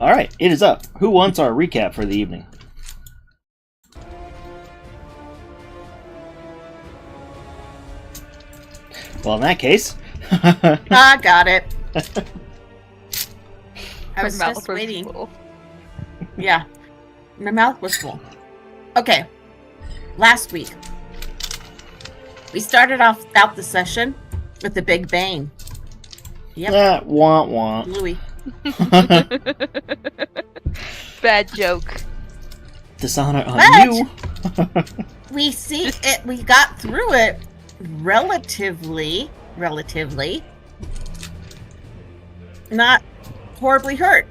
Alright, it is up. Who wants our recap for the evening? Well, in that case... I got it. I was just waiting. Full. Yeah. My mouth was full. Okay. Last week, we started out the session with the Big Bang. Yep. Wah wah. Louis. Bad joke. Dishonor on But you. we got through it relatively not horribly hurt.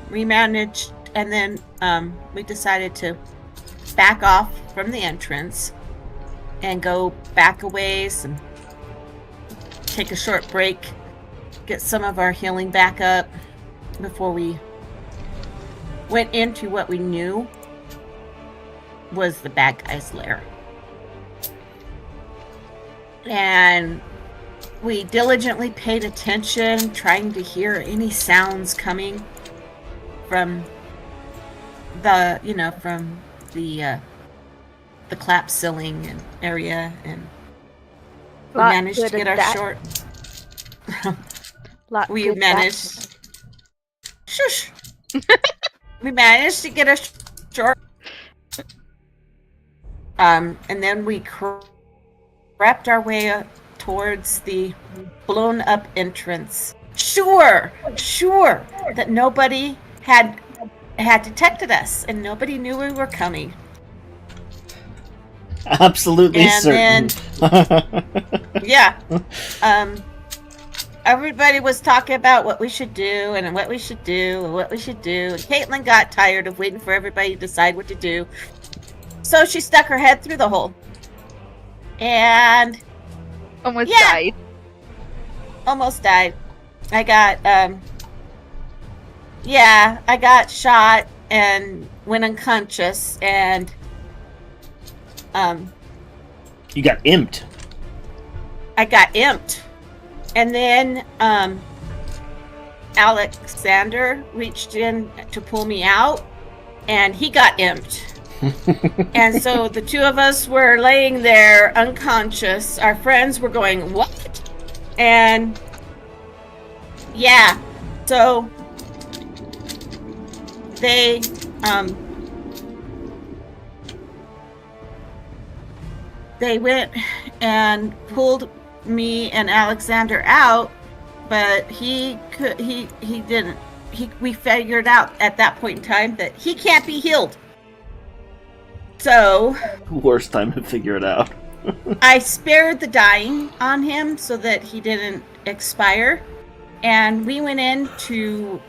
We managed, and then we decided to back off from the entrance and go back a ways and take a short break, get some of our healing back up before we went into what we knew was the bad guy's lair. And we diligently paid attention, trying to hear any sounds coming from the clap ceiling and area, and we managed to get our short. We managed. Shush. We managed to get a short. And then we crept our way towards the blown up entrance. Sure that nobody had detected us and nobody knew we were coming. Absolutely certain. Then, yeah. Everybody was talking about what we should do and what we should do and what we should do. And Caitlin got tired of waiting for everybody to decide what to do. So she stuck her head through the hole. And almost died. Almost died. I got I got shot and went unconscious, and you got imped. I got imped. And then Alexander reached in to pull me out, and he got imped. And so the two of us were laying there unconscious. Our friends were going, "What?" And yeah, so they went and pulled me and Alexander out, but we figured out at that point in time that he can't be healed. So worst time to figure it out. I spared the dying on him so that he didn't expire, and we went in to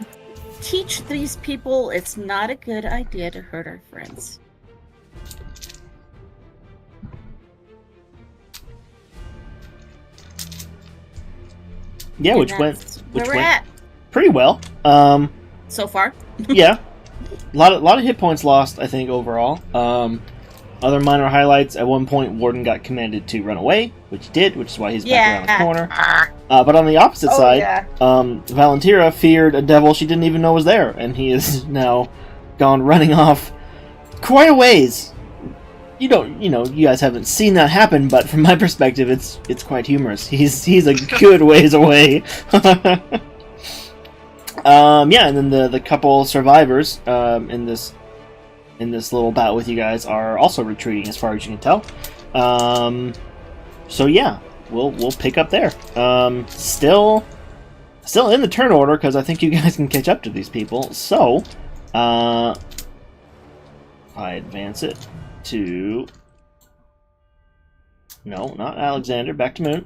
teach these people it's not a good idea to hurt our friends. Yeah, And which went where we're at pretty well. so far. Yeah, a lot of hit points lost, I think, overall. Other minor highlights: at one point, Warden got commanded to run away, which he did, which is why he's back around the corner. But on the opposite side, Valentira feared a devil she didn't even know was there, and he is now gone running off quite a ways. You guys haven't seen that happen, but from my perspective, it's quite humorous. He's a good ways away. Yeah, and then the couple survivors in this little bout with you guys are also retreating, as far as you can tell. So yeah, we'll pick up there. Still in the turn order, because I think you guys can catch up to these people. So I advance it to... No, not Alexander. Back to Moon.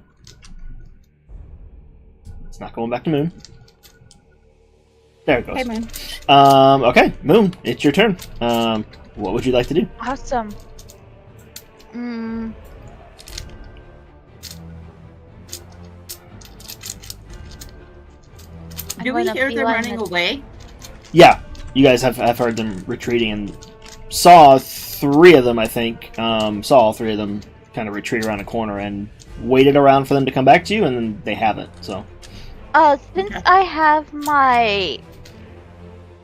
It's not going back to Moon. There it goes. Hey, Moon. Okay, Moon, it's your turn. What would you like to do? Awesome. Do we hear them running away? Yeah, you guys have heard them retreating and saw three of them, I think. Saw all three of them kind of retreat around a corner and waited around for them to come back to you, and then they haven't, so... Since Okay. I have my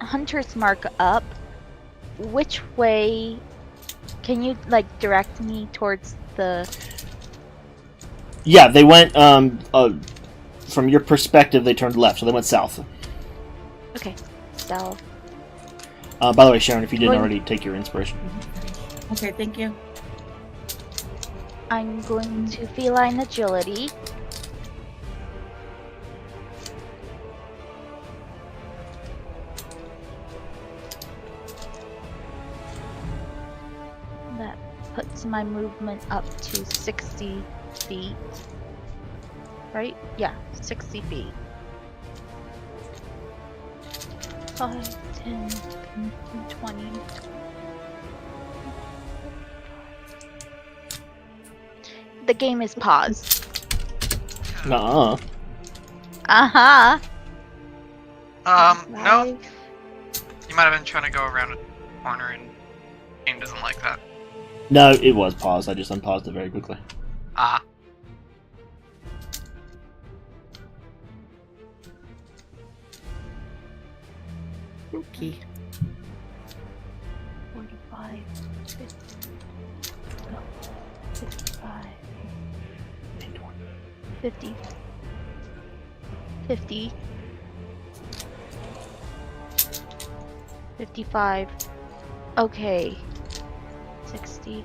hunter's mark up, which way can you like direct me towards the? Yeah, they went. From your perspective, they turned left, so they went south. Okay, south. By the way, Sharon, if you didn't Going- already take your inspiration. Okay, thank you. I'm going to feline agility. That puts my movement up to 60 feet. Right? Yeah, 60 feet. 5, 10, 15, 20. The game is paused. Nuh-uh. Uh-huh. No. You might have been trying to go around a corner and game doesn't like that. No, it was paused. I just unpaused it very quickly. Ah. Spooky. 45, 50, 55, 50, 50, 55. Okay. 60.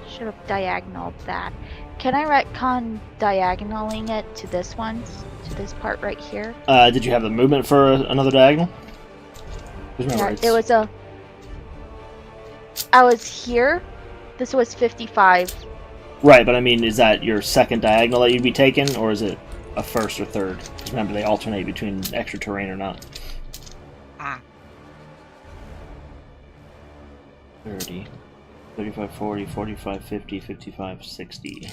Should have diagonaled that. Can I retcon diagonaling it to this one? To this part right here? Did you have the movement for another diagonal? 'Cause remember, Yeah, it's- it was a... I was here. This was 55. Right, but I mean, is that your second diagonal that you'd be taking, or is it a first or third? 'Cause remember, they alternate between extra terrain or not. Hmm. 30, 35, 40, 45, 50, 55, 60.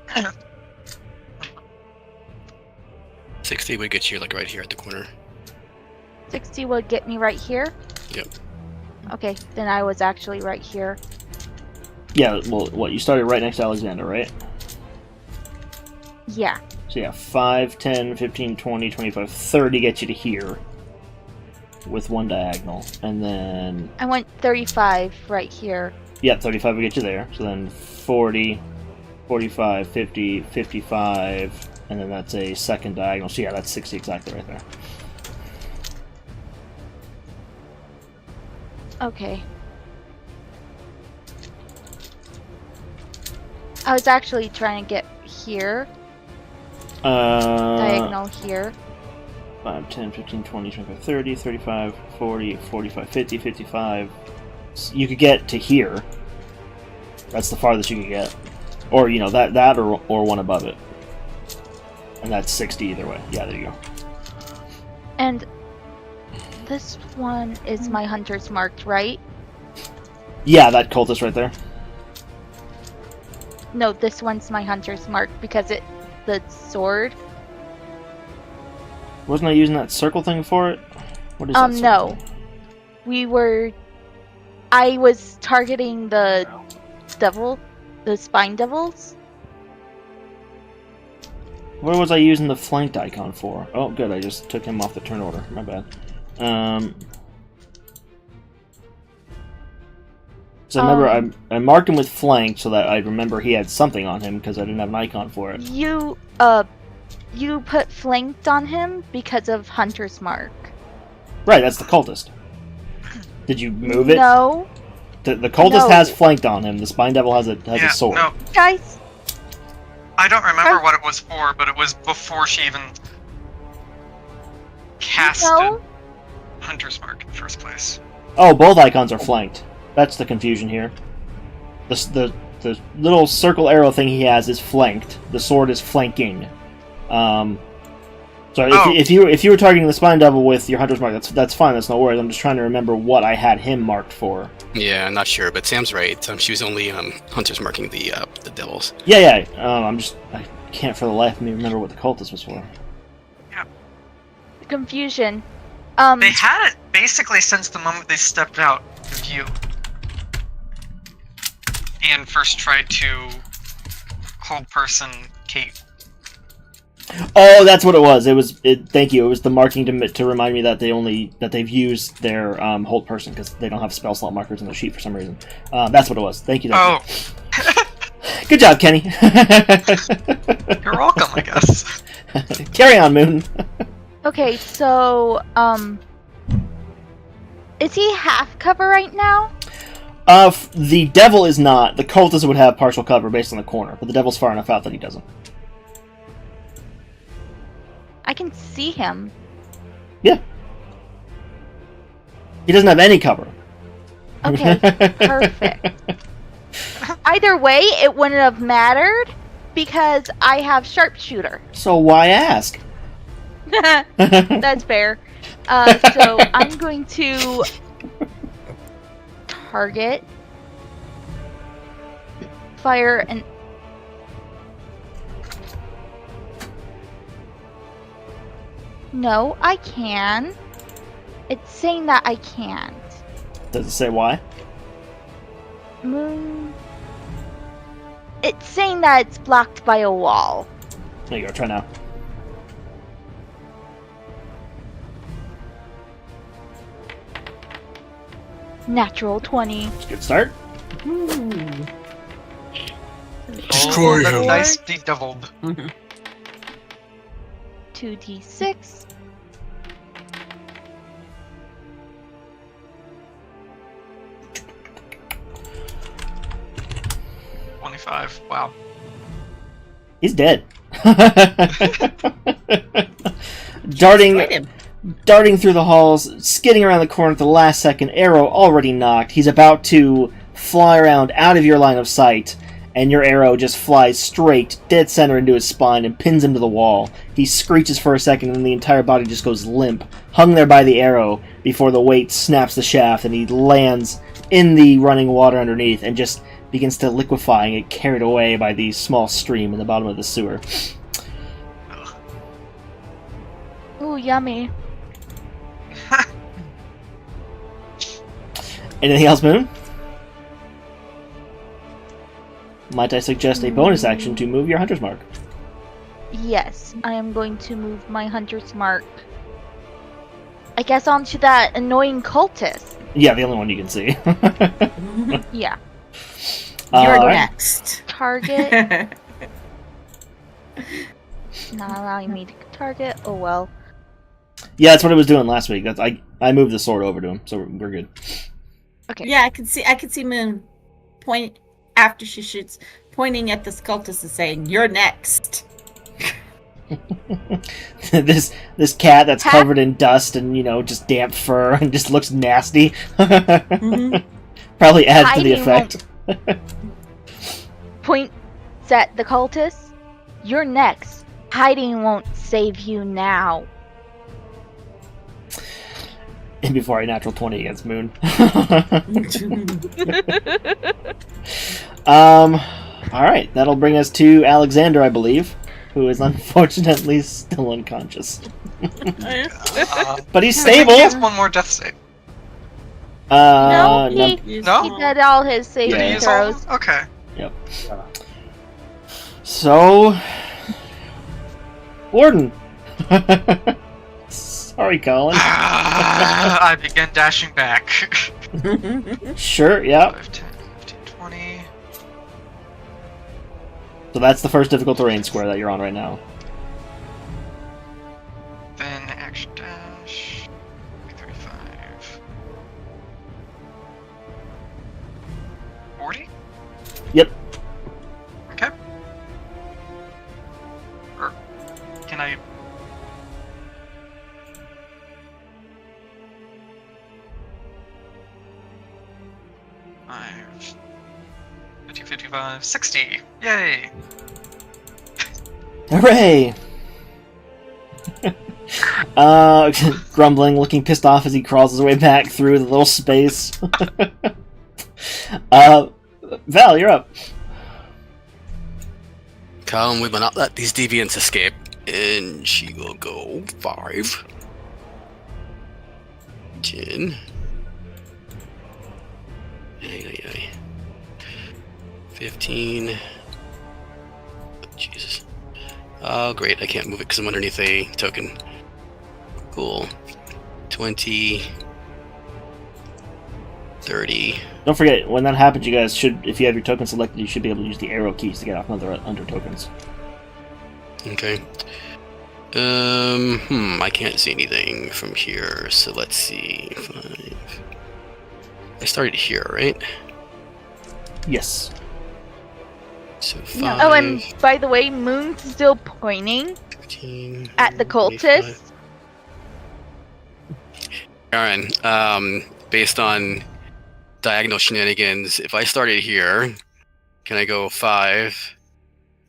Hmm. 60 would get you like right here at the corner. 60 would get me right here? Yep. Okay, then I was actually right here. Yeah, well, what, you started right next to Alexander, right? Yeah. So yeah, 5, 10, 15, 20, 25, 30 gets you to here. With one diagonal. And then... I went 35 right here. yeah, 35 will get you there. So then 40, 45, 50, 55, and then that's a second diagonal. So yeah, that's 60 exactly right there. Okay. I was actually trying to get here. Diagonal here. 5, 10, 15, 20, 25, 30, 35, 40, 45, 50, 55. You could get to here. That's the farthest you could get. Or, you know, that or one above it. And that's 60 either way. Yeah, there you go. And this one is my hunter's marked, right? Yeah, that cultist right there. No, this one's my hunter's marked because the sword. Wasn't I using that circle thing for it? What is that circle No. thing? I was targeting the spine devils. What was I using the flanked icon for? Oh, good, I just took him off the turn order. My bad. So I remember I marked him with flank so that I remember he had something on him because I didn't have an icon for it. You put flanked on him because of hunter's mark. Right, that's the cultist. Did you move it? No, The cultist No. has flanked on him. The spine devil has a Yeah, sword. no, guys. I don't remember what it was for, but it was before she even casted No. Hunter's Mark in the first place. Oh, both icons are flanked. That's the confusion here. The little circle arrow thing he has is flanked. The sword is flanking. So if you were targeting the spine devil with your hunter's mark, that's fine. That's no worries. I'm just trying to remember what I had him marked for. Yeah, I'm not sure, but Sam's right. She was only hunters marking the devils. Yeah. I can't for the life of me remember what the cultist was for. Confusion. They had it basically since the moment they stepped out of view. And first tried to hold person Kate. Oh, that's what it was. Thank you. It was the marking to remind me that they've used their hold person because they don't have spell slot markers on the sheet for some reason. That's what it was. Thank you. Oh. Good job, Kenny. You're welcome, I guess. Carry on, Moon. Okay, so is he half cover right now? The devil is not. The cultist would have partial cover based on the corner, but the devil's far enough out that he doesn't. I can see him. Yeah. He doesn't have any cover. Okay, perfect. Either way, it wouldn't have mattered because I have sharpshooter. So why ask? That's fair. So I'm going to target, fire, and no, I can. It's saying that I can't. Does it say why? It's saying that it's blocked by a wall. There you go. Try now. Natural 20. It's a good start. Destroy the him. dice de-deviled. 2d6. Wow. He's dead. Destroyed him. Darting through the halls, skidding around the corner at the last second, arrow already knocked. He's about to fly around out of your line of sight, and your arrow just flies straight, dead center into his spine and pins him to the wall. He screeches for a second, and the entire body just goes limp, hung there by the arrow before the weight snaps the shaft, and he lands in the running water underneath and just begins to liquefy and get carried away by the small stream in the bottom of the sewer. Ooh, yummy. Anything else, Moon? Might I suggest a bonus action to move your Hunter's Mark? Yes, I am going to move my Hunter's Mark. I guess onto that annoying cultist. Yeah, the only one you can see. Yeah. You're Alright. next. Target. Not allowing me to target. Oh well. Yeah, that's what it was doing last week. I moved the sword over to him, so we're good. Okay. Yeah, I can see Moon point after she shoots, pointing at the cultist and saying, "You're next." this cat that's covered in dust and just damp fur and just looks nasty. Probably adds to the effect. Points at the cultist. You're next. Hiding won't save you now. And before I natural 20 against Moon. Alright, that'll bring us to Alexander, I believe, who is unfortunately still unconscious. But he's I think stable! he has one more death save. No, he No? did all his saving Did he use all of throws. them? Okay. Yep. So... Warden! Sorry, Colin. I begin dashing back. Sure, yeah. 5, 10, 15, 20. So that's the first difficult terrain square that you're on right now. Then action dash. 35. 40? Yep. Okay. Or can I... Five, 50, 55, 60. Yay! Hooray! Grumbling, looking pissed off as he crawls his way back through the little space. Val, you're up. Colin, we will not let these deviants escape. And she will go 5. 10. Ay, ay, ay. 15. Jesus. Oh, great. I can't move it because I'm underneath a token. Cool. 20. 30. Don't forget, when that happens, you guys should, if you have your token selected, you should be able to use the arrow keys to get off another under tokens. Okay. I can't see anything from here, so let's see. 5. I started here, right? Yes. So 5. No. Oh, and by the way, Moon's still pointing 15, at the 25. cultists. Aaron, based on diagonal shenanigans, if I started here, can I go 5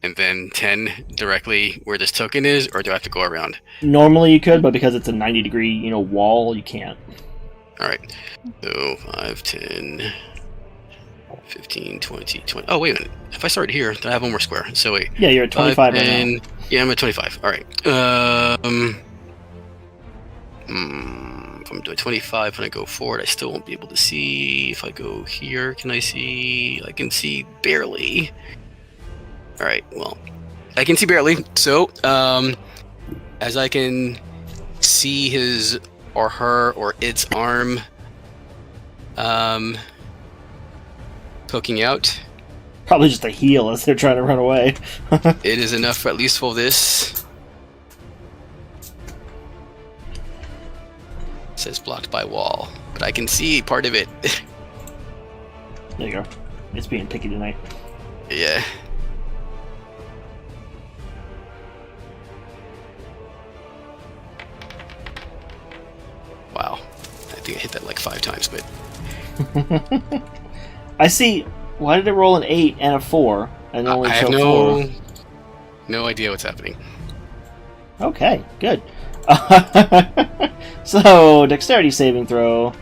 and then 10 directly where this token is, or do I have to go around? Normally you could, but because it's a 90-degree, wall, you can't. Alright. So 5, 10, 15, 20, 20. Oh, wait a minute. If I started here, then I have one more square. So wait. Yeah, you're at 25 5, right 10, now. Yeah, I'm at 25. Alright. If I'm doing 25 and I go forward, I still won't be able to see. If I go here, can I see? I can see barely. Alright, well, I can see barely. So, as I can see his or her or its arm poking out, Probably just a heal as they're trying to run away. it is enough for at least for this. It says blocked by wall, but I can see part of it. There you go. It's being picky tonight. Yeah. Wow. I think I hit that like 5 times, but I see. Why did it roll an 8 and a 4 and only I show have 4? no idea what's happening. Okay, good. So, dexterity saving throw.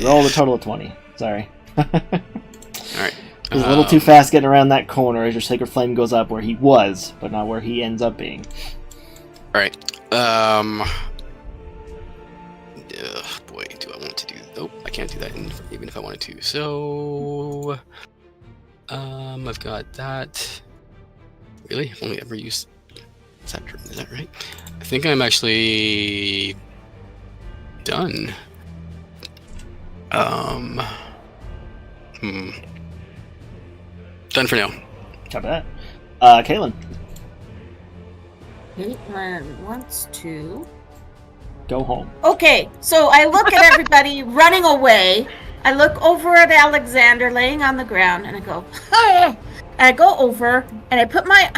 Roll a total of 20. Sorry. Alright. He's a little too fast getting around that corner as your Sacred Flame goes up where he was, but not where he ends up being. Alright. Boy, do I want to do... Oh, I can't do that even if I wanted to. So... I've got that... Really? I've only ever used... Is that right? I think I'm actually... done. Done for now. Copy that. Kaylin, Caitlin wants to. go home. Okay, so I look at everybody running away. I look over at Alexander laying on the ground, and I go, "Ah!" And I go over and I put my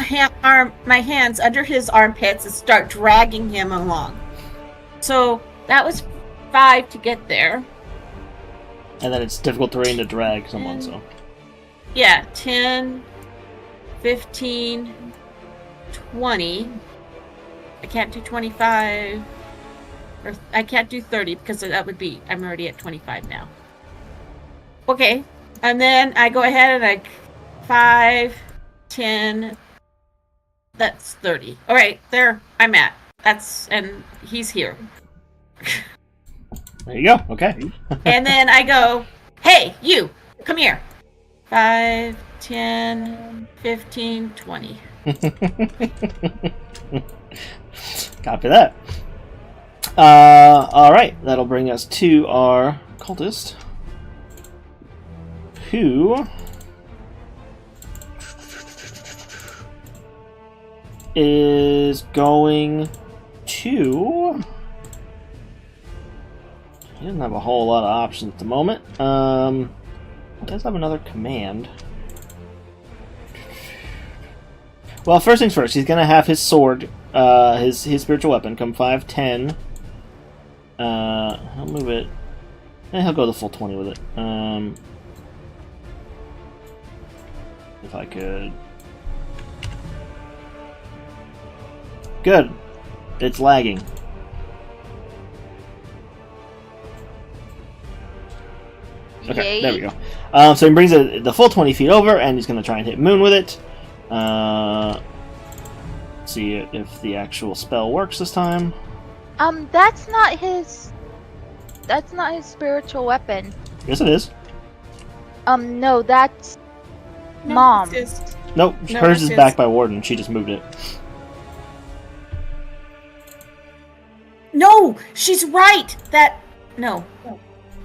hands under his armpits and start dragging him along. So that was 5 to get there. And then it's difficult terrain to drag someone, so. Yeah, 10, 15, 20. I can't do 25. Or I can't do 30 because that would be, I'm already at 25 now. Okay, and then I go ahead and 5, 10, that's 30. All right, there I'm at. And he's here. There you go, okay. And then I go, hey, you, come here. 5, 10, 15, 20. Copy that. Alright, that'll bring us to our cultist, who is going to... He doesn't have a whole lot of options at the moment. He does have another command. Well, first things first, he's going to have his sword, his spiritual weapon, come 5, 10. He'll move it. And he'll go the full 20 with it. If I could... Good. It's lagging. Okay, there we go. So he brings it the full 20 feet over, and he's going to try and hit Moon with it. See if the actual spell works this time. That's not his. That's not his spiritual weapon. Yes, it is. No, that's No, Mom. it's just- Nope, No, hers it's is his. back by Warden. She just moved it. No, she's right. No,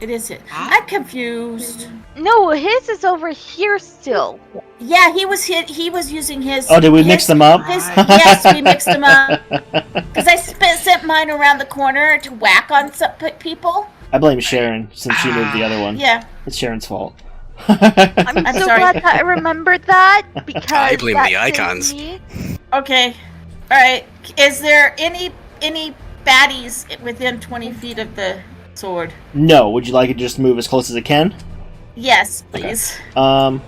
it is it. I'm confused. No, his is over here still. Yeah, he was using his. Oh, did we mix them up? Yes, we mixed them up. Because I sent mine around the corner to whack on some people. I blame Sharon since she moved the other one. Yeah. It's Sharon's fault. I'm so sorry. glad that I remembered that because I blame that the saved icons. me. Okay. All right. Is there any baddies within 20 feet of the sword? No, would you like it to just move as close as it can? Yes, please. Um,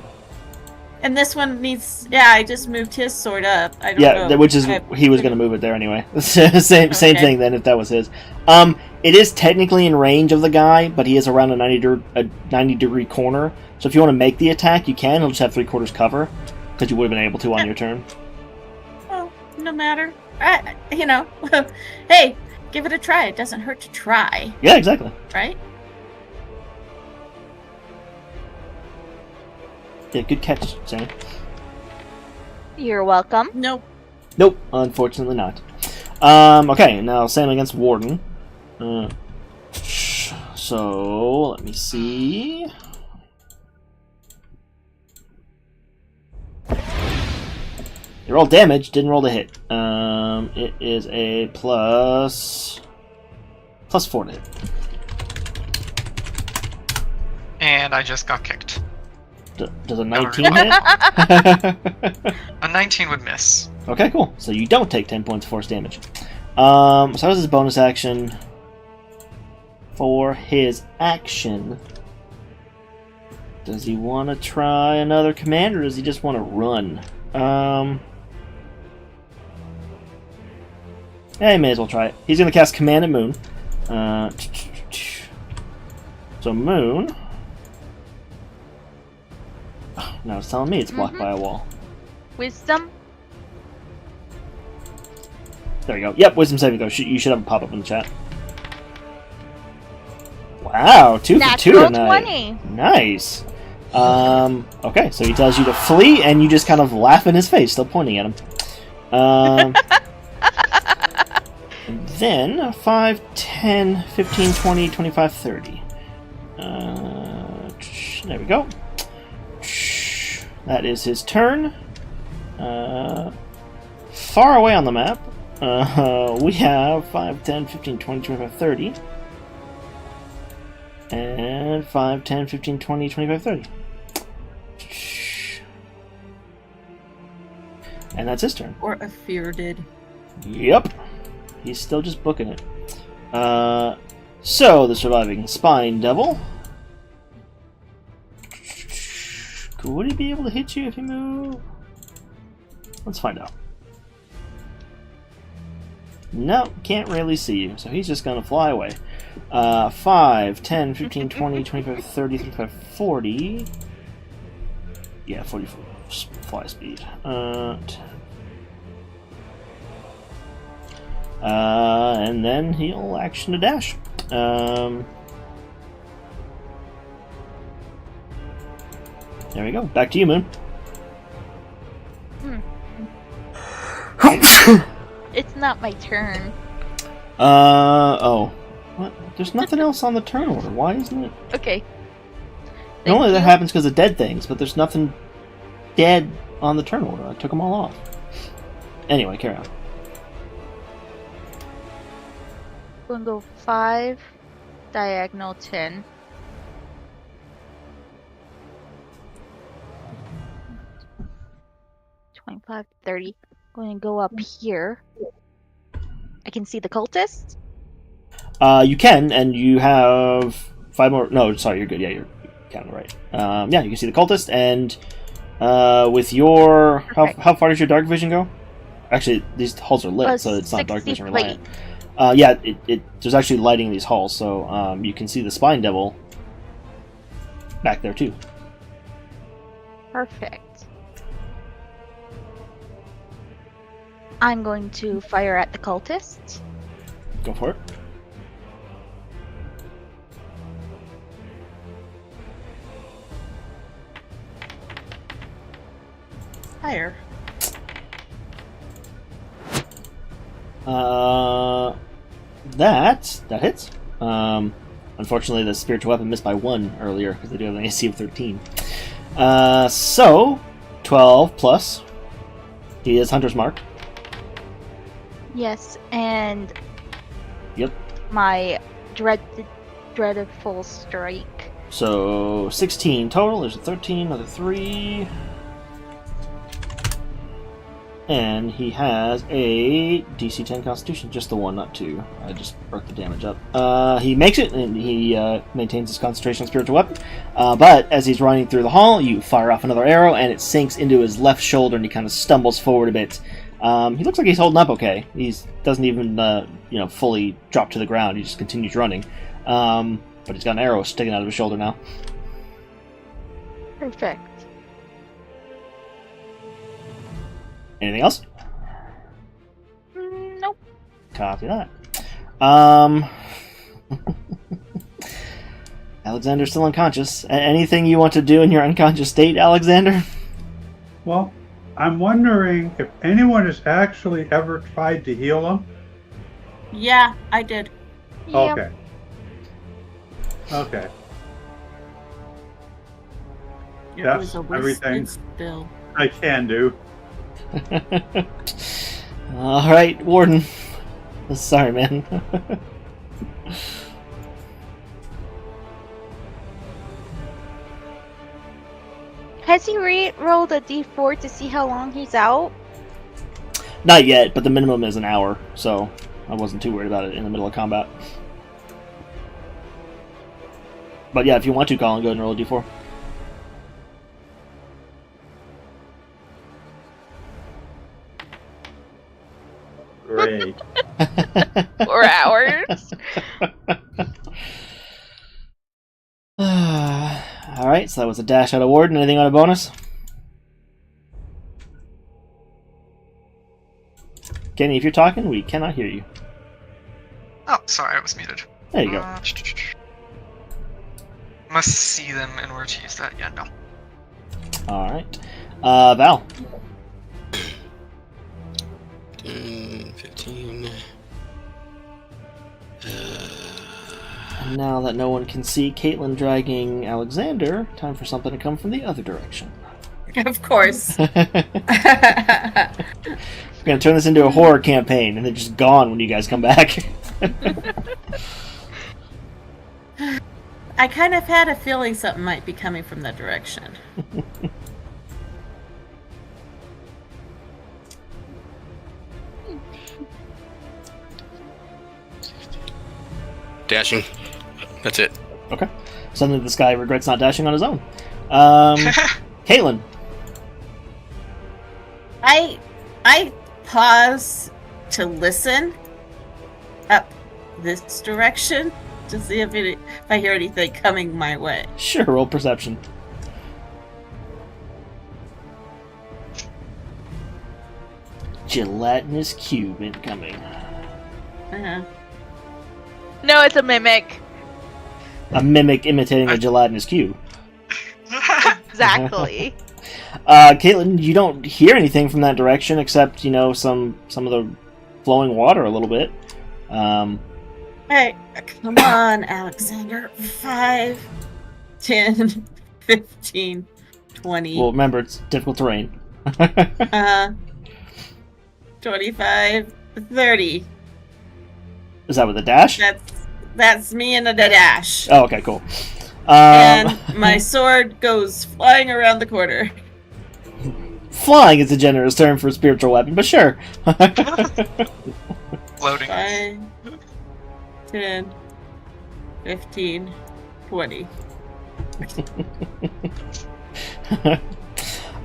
And this one needs. Yeah, I just moved his sword up. I don't yeah, know. which is he was going to move it there anyway. same Okay. thing then if that was his. It is technically in range of the guy, but he is around a 90 degree corner. So if you want to make the attack, you can. He'll just have 3/4 cover because you would have been able to on your turn. Oh, no matter. Hey, give it a try. It doesn't hurt to try, Yeah, exactly. right? Yeah, good catch, Sammy. You're welcome. Nope. Nope, unfortunately not. Okay, now Sam against Warden. So let me see. You roll damage, didn't roll the hit. It is a plus 4 to hit. And I just got kicked. Does a 19 hit? A 19 would miss. Okay, cool. So you don't take 10 points of force damage. So that was his bonus action. For his action, does he want to try another command, or does he just want to run? Yeah, he may as well try it. He's going to cast Command at Moon. So Moon. Oh, now it's telling me it's blocked by a wall. Wisdom. There you go. Yep, Wisdom saving throw. You should have a pop up in the chat. Wow, 2 for 2 Natural tonight. 20. Nice. Okay, so he tells you to flee, and you just kind of laugh in his face, still pointing at him. And then 5, 10, 15, 20, 25, 30. There we go. That is his turn. Far away on the map, we have 5, 10, 15, 20, 25, 30. And 5, 10, 15, 20, 25, 30. And that's his turn. Or a fear did. Yep. He's still just booking it. So, the surviving Spine Devil. Would he be able to hit you if you move? Let's find out. No, can't really see you, so he's just gonna fly away. 5, 10, 15, 20, 25, 30, 35, 40. Yeah, 44 fly speed. And then he'll action to dash. There we go. Back to you, Moon. It's not my turn. Oh. What? There's nothing else on the turn order. Why isn't it? Okay. Normally that you. happens because of dead things, but there's nothing dead on the turn order. I took them all off. Anyway, carry on. We're gonna go 5, diagonal 10. $25, $30. Going to go up here. I can see the cultist. You can, and you have 5 more. No, sorry, you're good. Yeah, you're kind of right. Yeah, you can see the cultist, and with your how far does your dark vision go? Actually, these halls are lit, so it's not dark 60 vision plate. reliant. Yeah, there's actually lighting in these halls, so you can see the Spine Devil back there too. Perfect. I'm going to fire at the cultist. Go for it. Higher. That hits. Unfortunately, the spiritual weapon missed by 1 earlier because they do have an AC of 13. So 12 plus. He is Hunter's Mark. Yes, and Yep. my dreadful strike. So 16 total. There's a 13, another 3. And he has a DC 10 Constitution. Just the 1, not 2. I just broke the damage up. He makes it, and he maintains his concentration on spiritual weapon. But as he's running through the hall, you fire off another arrow, and it sinks into his left shoulder, and he kind of stumbles forward a bit. He looks like he's holding up okay. He doesn't even, fully drop to the ground. He just continues running. But he's got an arrow sticking out of his shoulder now. Perfect. Anything else? Nope. Copy that. Alexander's still unconscious. Anything you want to do in your unconscious state, Alexander? Well, I'm wondering if anyone has actually ever tried to heal him. Yeah, I did. Yep. Okay. Okay. It That's was a everything. wasted spill. I can do. Alright, Warden. Sorry, man. Has he rolled a d4 to see how long he's out? Not yet, but the minimum is an hour, so I wasn't too worried about it in the middle of combat. But yeah, if you want to, Colin, go ahead and roll a d4. Great. 4 hours. Alright, so that was a dash out of Warden. Anything on a bonus? Kenny, if you're talking, we cannot hear you. Oh, sorry, I was muted. There you go. Must see them in order to use that. Yeah, no. Alright. Val. 15. And now that no one can see Caitlin dragging Alexander, time for something to come from the other direction. Of course. We're gonna turn this into a horror campaign, and they're just gone when you guys come back. I kind of had a feeling something might be coming from that direction. Dashing. That's it. Okay. Suddenly this guy regrets not dashing on his own. Caitlin. I pause to listen up this direction to see if I hear anything coming my way. Sure, roll perception. Gelatinous cube incoming. Uh-huh. No, it's a mimic. A mimic imitating a gelatinous cube. Exactly. Caitlin, you don't hear anything from that direction except, some of the flowing water a little bit. Hey, come on, Alexander. 5, 10, 15, 20. Well, remember, it's difficult terrain. 25, 30. Is that with a dash? That's me in a dash. Oh, okay, cool. And my sword goes flying around the corner. Flying is a generous term for a spiritual weapon, but sure. Loading. 5, 10, 15, 20.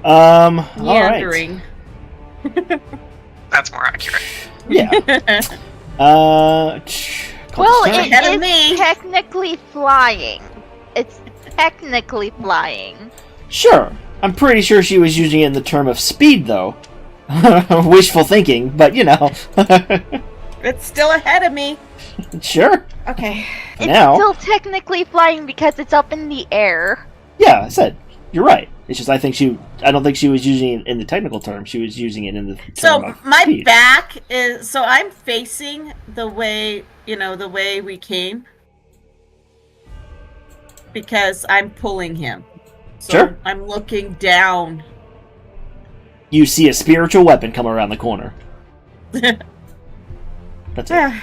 All right. Meandering. That's more accurate. Yeah. Well, turn. Ahead of it me. is technically flying. It's technically flying. Sure. I'm pretty sure she was using it in the term of speed, though. Wishful thinking, but It's still ahead of me. Sure. Okay. It's Now- still technically flying because it's up in the air. Yeah, I said you're right. It's just I don't think she was using it in the technical term. She was using it in the term So of my speed. back is so I'm facing the way we came because I'm pulling him. So Sure. I'm looking down. You see a spiritual weapon come around the corner. That's it.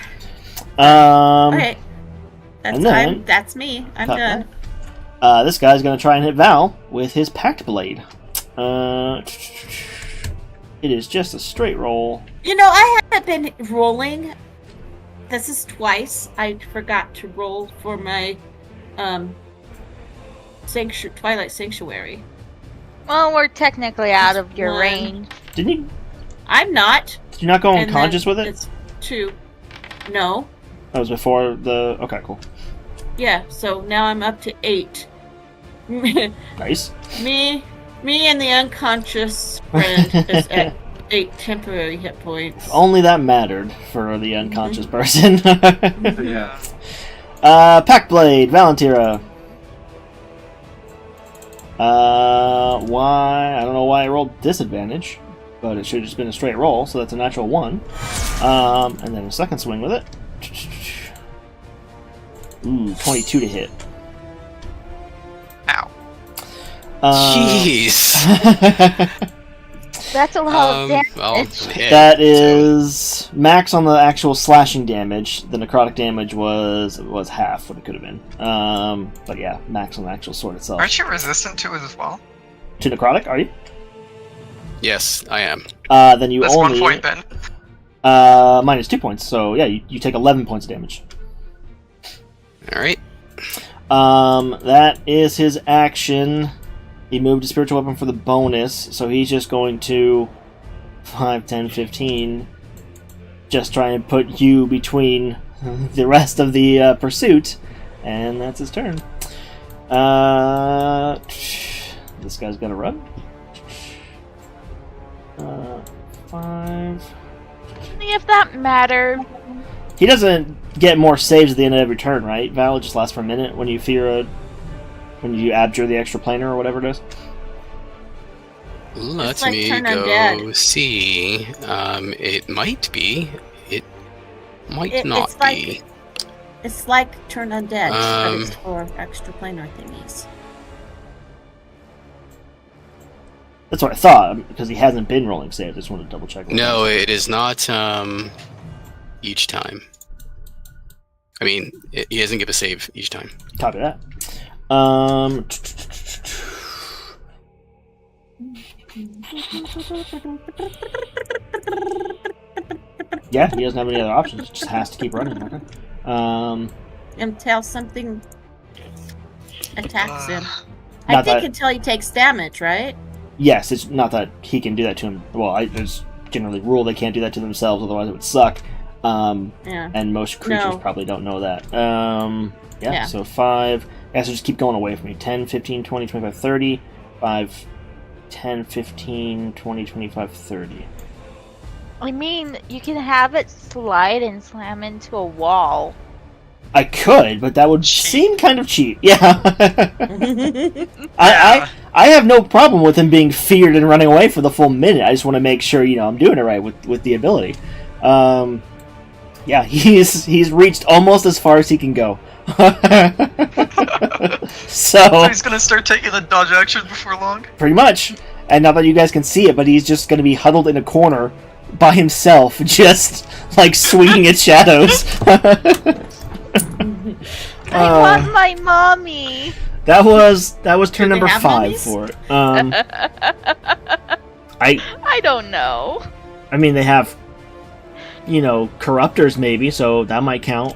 Okay. and then- That's me. I'm Cut done. This guy's gonna try and hit Val with his Pact Blade. It is just a straight roll. I haven't been rolling. This is twice. I forgot to roll for my Twilight Sanctuary. Well, we're technically out Just of your one. range. Did I'm not. you not go And unconscious then with it? It's 2. No. That was before the. Okay, cool. Yeah, so now I'm up to 8. Nice. me and the unconscious friend is at 8 temporary hit points. If only that mattered for the unconscious person. Yeah. Pact Blade, Valentira. Why? I don't know why I rolled disadvantage, but it should have just been a straight roll, so that's a natural 1. And then a second swing with it. Ooh, 22 to hit. Ow. Jeez. That's a lot of damage. Well, yeah, That is max on the actual slashing damage. The necrotic damage was half what it could have been. But yeah, max on the actual sword itself. Aren't you resistant to it as well? To necrotic, are you? Yes, I am. Then you That's only 1 point, Ben. minus 2 points. So yeah, you take 11 points of damage. All right. That is his action. He moved a spiritual weapon for the bonus, so he's just going to 5, 10, 15. Just try and put you between the rest of the pursuit, and that's his turn. This guy's gonna run. 5. If that mattered. He doesn't get more saves at the end of every turn, right? Val, it just lasts for a minute when you when you abjure the extra planar or whatever it is. Let like me turn go undead. see. It might be. It might not it's like- be. It's like Turn Undead, but it's Um, for extra planar thingies. That's what I thought, because he hasn't been rolling saves. I just wanted to double check. No, it is not. Each time. I mean, he doesn't give a save each time. Copy that. Yeah, he doesn't have any other options. He just has to keep running. Okay. Until something attacks him. I Not think that- until he takes damage, right? Yes, it's not that he can do that to him. Well, there's generally a rule they can't do that to themselves, otherwise it would suck. Yeah. And most creatures No. probably don't know that. Yeah. So 5. Yeah, so just keep going away from me. 10, 15, 20, 25, 30. 5, 10, 15, 20, 25, 30. I mean, you can have it slide and slam into a wall. I could, but that would seem kind of cheap. Yeah. I have no problem with him being feared and running away for the full minute. I just want to make sure, I'm doing it right with the ability. Yeah, he's reached almost as far as he can go. So He's gonna start taking the dodge action before long. pretty much. And not that you guys can see it, but he's just going to be huddled in a corner by himself, just like swinging at shadows. I want my mommy. That was turn Do they number have 5 mummies? for it. I don't know. I mean, they have, corruptors maybe, so that might count.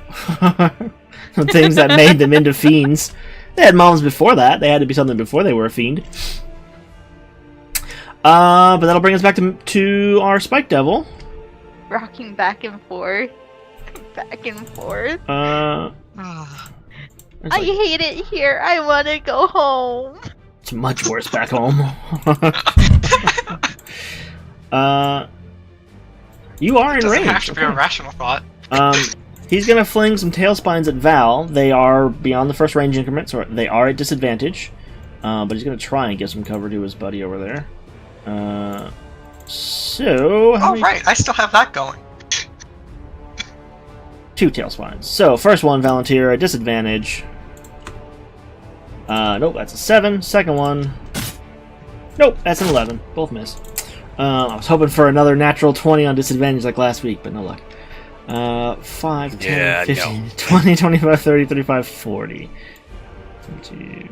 Things that made them into fiends. They had moms before that. They had to be something before they were a fiend. But that'll bring us back to our Spike Devil. Rocking back and forth. Back and forth. Ugh. I hate it here. I want to go home. It's much worse back home. You are in Doesn't have range. to be a rational thought. He's gonna fling some tail spines at Val. They are beyond the first range increment, so they are at disadvantage. But he's gonna try and give some cover to his buddy over there. Right, I still have that going. 2 tail spines. So first one, Valentir at disadvantage. Nope, that's a 7. Second one, nope, that's an 11. Both miss. I was hoping for another natural 20 on disadvantage like last week, but no luck. 5, 10, 15, 20, 25, 30, 35, 40. 22,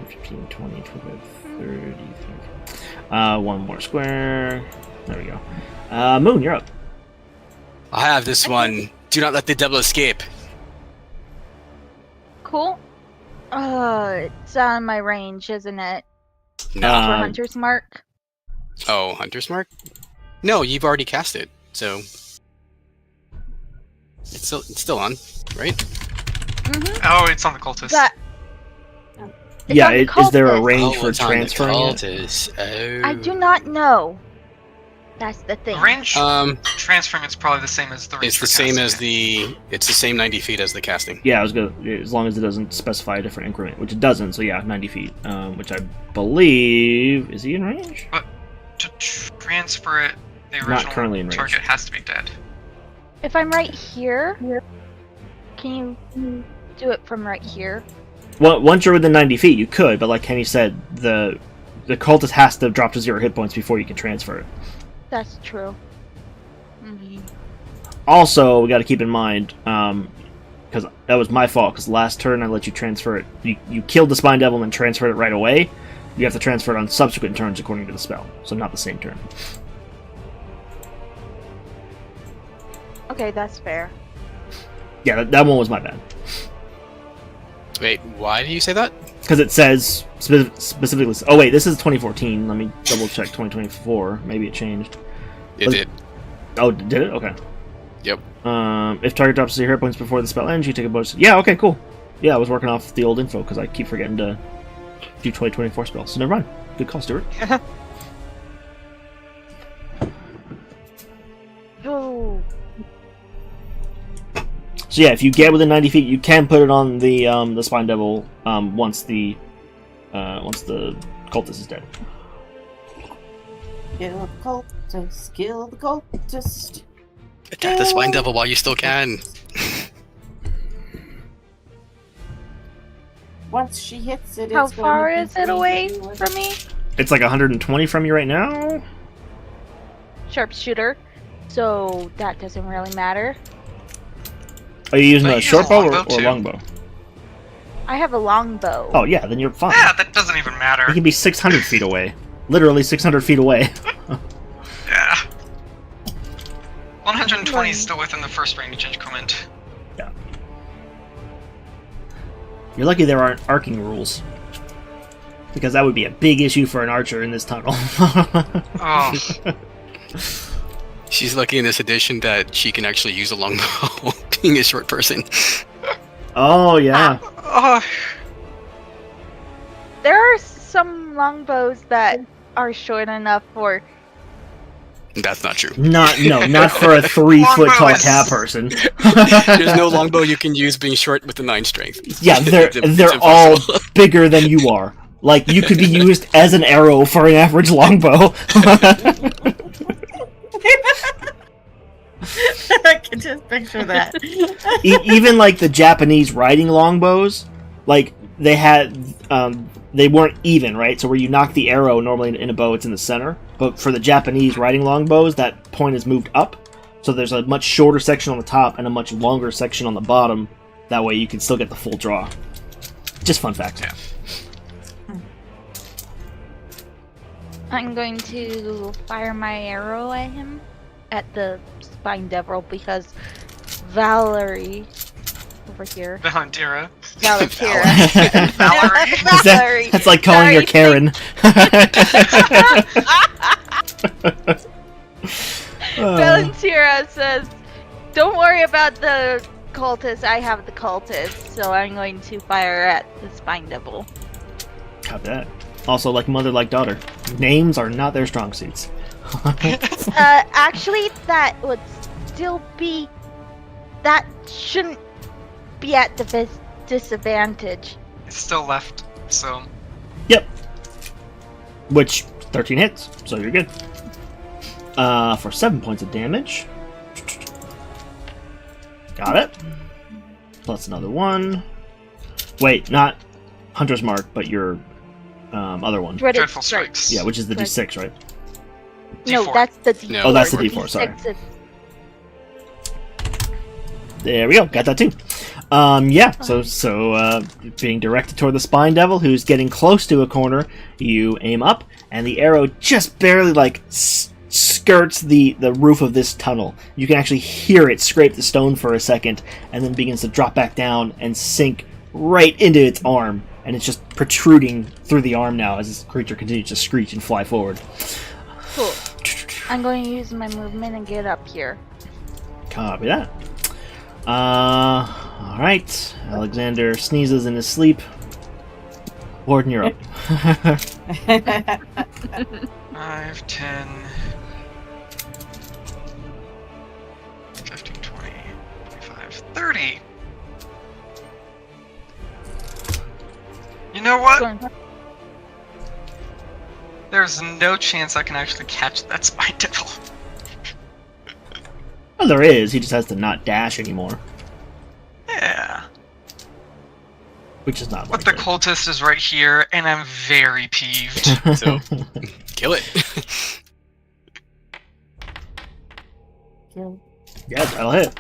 15, 20, 25, 30, 35. One more square. There we go. Moon, you're up. I have this one. Do not let the devil escape. Cool. It's on my range, isn't it? No. For Hunter's Mark? Oh, Hunter's Mark? No, you've already cast it, so... It's still on, right? Mm-hmm. Oh, it's on the cultist. Yeah, is there a range for it's on the transferring it? cultist. Oh. I do not know. That's the thing. The range transferring it's probably the same as the range. It's the for same casting as it. the... It's the same 90 feet as the casting. Yeah, I was gonna, as long as it doesn't specify a different increment, which it doesn't. So yeah, 90 feet. Which I believe is he in range? But to transfer it, the Not original currently in range. target has to be dead. If I'm right here, can you do it from right here? Well, once you're within 90 feet, you could, but like Kenny said, the cultist has to drop to 0 hit points before you can transfer it. That's true. Mm-hmm. Also, we got to keep in mind, because that was my fault. Because last turn I let you transfer it. You killed the Spine Devil and then transferred it right away. You have to transfer it on subsequent turns according to the spell, so not the same turn. Okay, that's fair. Yeah, that one was my bad. Wait, why do you say that? Because it says specifically. Oh wait, this is 2014. Let me double check 2024. Maybe it changed. It did. Oh, did it? Okay. Yep. If target drops 0 hit points before the spell ends, you take a bonus. Yeah. Okay. Cool. Yeah, I was working off the old info because I keep forgetting to do 2024 spells. So never mind. Good call, Stuart. Oh. So yeah, if you get within 90 feet, you can put it on the Spine Devil once the cultist is dead. Kill the cultist. Kill the cultist. Attack the Spine Devil while you still can. Once she hits it, How it's far going to be is it away from me? It's like 120 from you right now. Sharpshooter. So that doesn't really matter. Are you using But a you use short a bow longbow, or too. longbow? I have a longbow. Oh yeah, then you're fine. Yeah, that doesn't even matter. You can be 600 feet away. Literally 600 feet away. Yeah. 120 is still within the first range increment. Yeah. You're lucky there aren't arcing rules. Because that would be a big issue for an archer in this tunnel. Oh, She's lucky in this edition that she can actually use a longbow, being a short person. Oh yeah. oh, There are some longbows that are short enough for. That's not true. Not for a 3-foot tall Longbow is- cat person. There's no longbow you can use being short with the 9 strength. Yeah, they're It's all impossible. bigger than you are. Like you could be used as an arrow for an average longbow. I can just picture that. Even like the Japanese riding longbows, like they had, they weren't even, right? So where you knock the arrow, normally in a bow, it's in the center. But for the Japanese riding longbows, that point is moved up. So there's a much shorter section on the top and a much longer section on the bottom. That way you can still get the full draw. Just fun fact. Yeah. I'm going to fire my arrow at him, at the Spine Devil, because Valerie over here. Valentira. Valentira. Valerie? Valerie. That's like calling her Sorry. Karen. Oh. Valentira says, "Don't worry about the cultist. I have the cultist, so I'm going to fire at the Spine Devil." Got that. Also, like mother, like daughter. Names are not their strong suits. Actually, that would still be that shouldn't be at disadvantage. It's still left, so Yep. Which 13 hits, so you're good. For 7 points of damage. Got it. Plus another 1. Wait, not Hunter's Mark, but your other one. Dreadful Strikes. Yeah, which is the D6, right? No, D4. that's the D4. No. Oh, that's the D4, sorry. There we go. Got that too. Yeah. So being directed toward the Spine Devil, who's getting close to a corner, you aim up, and the arrow just barely like skirts the roof of this tunnel. You can actually hear it scrape the stone for a second, and then begins to drop back down and sink right into its arm, and it's just protruding through the arm now as this creature continues to screech and fly forward. Cool. I'm going to use my movement and get up here. Copy that. Alright. Alexander sneezes in his sleep. Warden, you're up. 5, 10, 15, 20, 25, 30. You know what? There's no chance I can actually catch that Spine Devil. Well, there is. He just has to not dash anymore, Yeah. which is not But like the cultist is right here, and I'm very peeved. So, kill it. Yeah, that'll hit.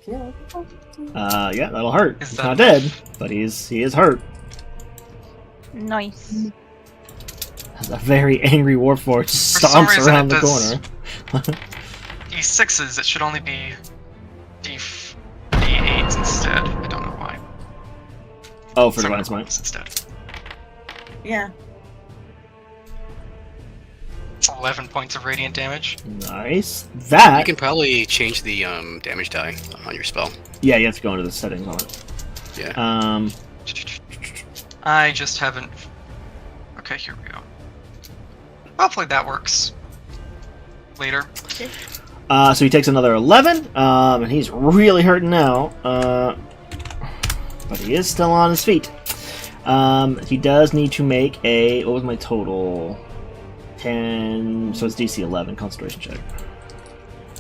Yeah, that'll hurt. Is He's that not enough? dead, but he is hurt. Nice. A very angry Warforged some stomps reason around it the does- corner. D6s, it should only be D8s instead. I don't know why. Oh, for Some Divine Smite. ones instead. Yeah. It's 11 points of radiant damage. Nice. You That. can probably change the damage die on your spell. Yeah, you have to go into the settings on it. Yeah. I just haven't. Okay, here we go. Hopefully that works. Later. So he takes another 11, and he's really hurting now. But he is still on his feet. He does need to make a. What was my total? 10. So it's DC 11 concentration check,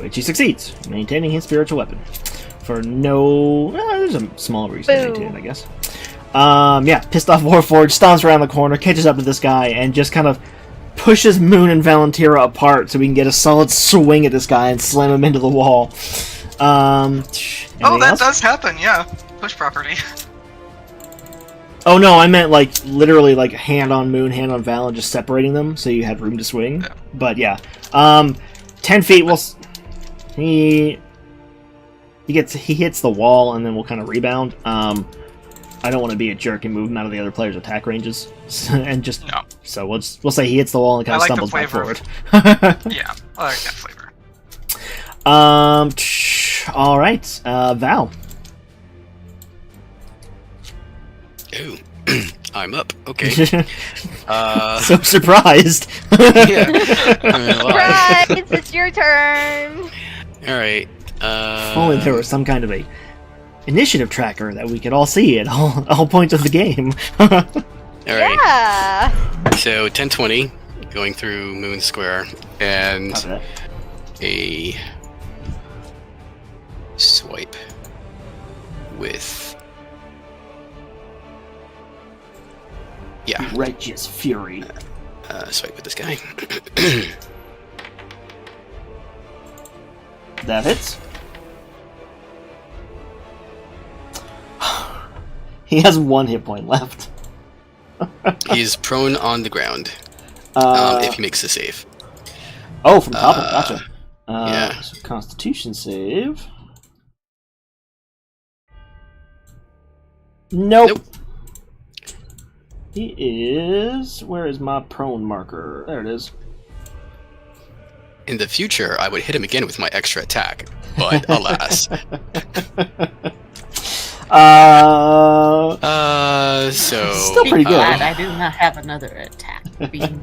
which he succeeds, maintaining his spiritual weapon. For no. There's a small reason to maintain it, I guess. Yeah, pissed off Warforged stomps around the corner, catches up to this guy, and just kind of pushes Moon and Valentira apart so we can get a solid swing at this guy and slam him into the wall. Oh, Anything that else? does happen, yeah. Push property. Oh no, I meant like literally like hand on Moon, hand on Val, and just separating them so you had room to swing. Yeah. But yeah, 10 feet. He hits the wall and then we'll kind of rebound. I don't want to be a jerk and move him out of the other player's attack ranges, and just No. so we'll say he hits the wall and kind I of like the stumbles back flavor forward. Yeah, I like that flavor. All right, Val. Ooh. I'm up. Okay. So surprised. Yeah. I'm gonna lie. Surprise! It's your turn! Alright. If only there was some kind of a initiative tracker that we could all see at all points of the game. Alright. Yeah! So 1020 going through Moon Square and Okay. a swipe with Righteous fury. swipe with this guy. That hits. He has 1 hit point left. He's prone on the ground if he makes a save. Oh, from top of gotcha. Yeah. So Constitution save. Nope. He is. Where is my prone marker? There it is. In the future, I would hit him again with my extra attack, but alas. So Still pretty good. Glad I do not have another attack beam.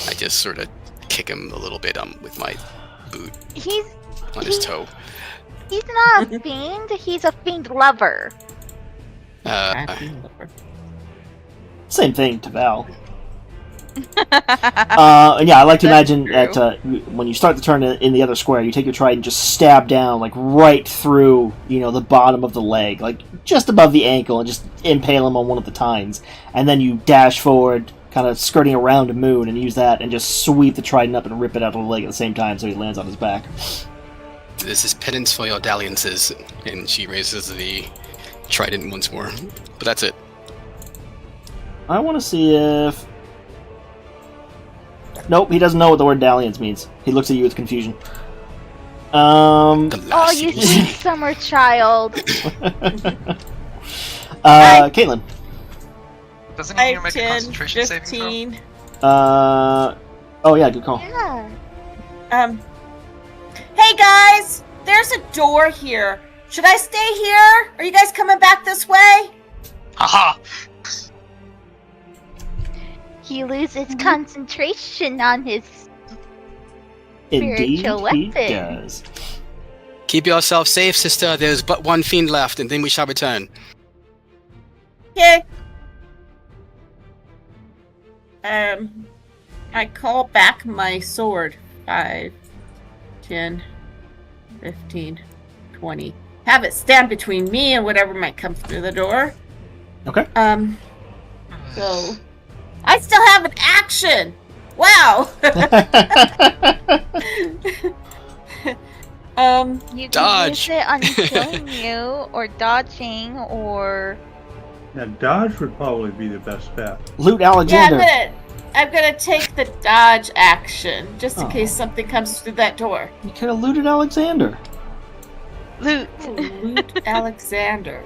I just sort of kick him a little bit with my boot He's on his toe. He's not a fiend. He's a fiend lover. Same thing to Val. And yeah, I like to That's imagine true. that when you start the turn in the other square, you take your trident and just stab down, like, right through, the bottom of the leg, like, just above the ankle, and just impale him on one of the tines. And then you dash forward, kind of skirting around Moon, and use that, and just sweep the trident up and rip it out of the leg at the same time so he lands on his back. This is penance for your dalliances, and she raises the trident once more. But that's it. I want to see if... Nope, he doesn't know what the word dalliance means. He looks at you with confusion. Oh, you sweet summer child. Caitlin. Doesn't he need to 5, make a 10, concentration saving throw? 15. Oh yeah, good call. Yeah. Hey guys! There's a door here. Should I stay here? Are you guys coming back this way? Haha! He loses concentration on his Indeed, spiritual he weapon. does. Keep yourself safe, sister. There's but one fiend left, and then we shall return. Okay. I call back my sword. 5, 10, 15, 20. Have it stand between me and whatever might come through the door. Okay. So I still have an action. Wow. You can Dodge. use it on killing you, or dodging, or... Now, dodge would probably be the best bet. Loot Yeah, Alexander. I'm gonna take the dodge action just in Oh. case something comes through that door. You could have looted Alexander. Loot. Loot Alexander.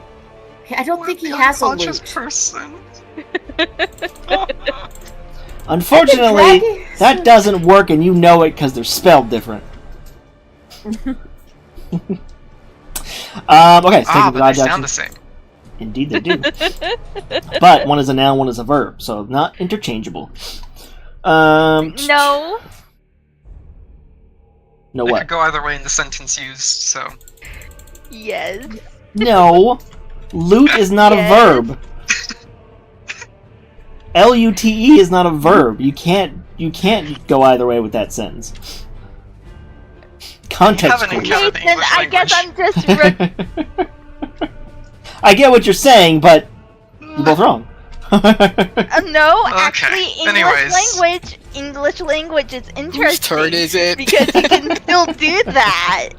I don't What think he the has a unconscious loot. person. Unfortunately, dragging- that doesn't work, and you know it because they're spelled different. Okay, so taking the But they dodge sound action. the same. Indeed, they do. But one is a noun, one is a verb, so not interchangeable. No. No It what? could go either way in the sentence used, so... Yes. No, loot is not Yes. a verb. Lute is not a verb. You can't go either way with that sentence. Context haven't clues. encountered the Nathan, English I guess I'm language. just... I get what you're saying, but you're both wrong. No, Okay, actually, anyways. English language is Whose interesting. turn is it? Because you can still do that.